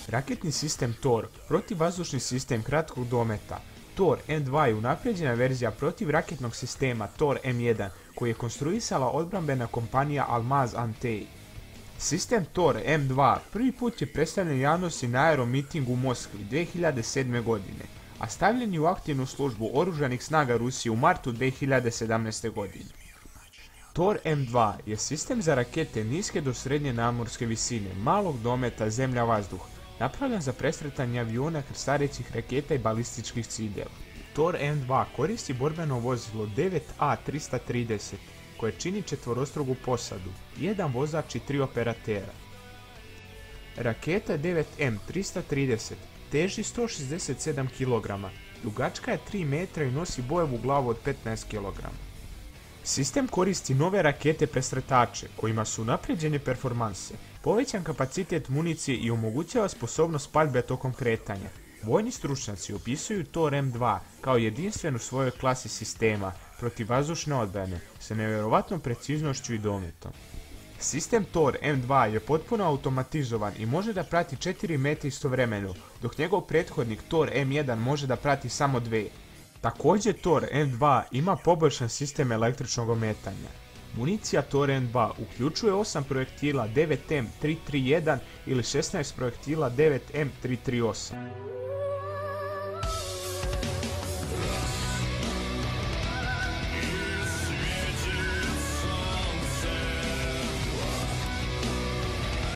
Raketni sistem Thor, protivvazdušni sistem kratkog dometa. Thor M2 je unaprijeđena verzija protivraketnog sistema Thor M1 koji je konstruisala odbrambena kompanija Almaz Antey. Sistem Thor M2 prvi put je predstavljen javnosti na aeromitingu u Moskvi 2007. godine, a stavljen je u aktivnu službu oružanih snaga Rusije u martu 2017. godine. Thor M2 je sistem za rakete niske do srednje nadmorske visine, malog dometa zemlja-vazduh, napravljen za presretanje aviona, krstarećih raketa i balističkih ciljeva. Thor M2 koristi borbeno vozilo 9A330 koje čini četvorostrugu posadu, jedan vozač i 3 operatera. Raketa 9M330 teži 167 kg, dugačka je 3 metra i nosi bojevu glavu od 15 kg. Sistem koristi nove rakete presretače kojima su unaprijeđene performanse, povećan kapacitet municije i omogućava sposobnost paljbe tokom kretanja. Vojni stručnjaci opisuju Thor M2 kao jedinstven u svojoj klasi sistema protivvazdušne odbrane sa nevjerovatnom preciznošću i dometom. Sistem Thor M2 je potpuno automatizovan i može da prati 4 mete istovremeno, dok njegov prethodnik Thor M1 može da prati samo 2. Također Thor M2 ima poboljšan sistem električnog ometanja. Municija Thor M2 uključuje 8 projektila 9M331 ili 16 projektila 9M338.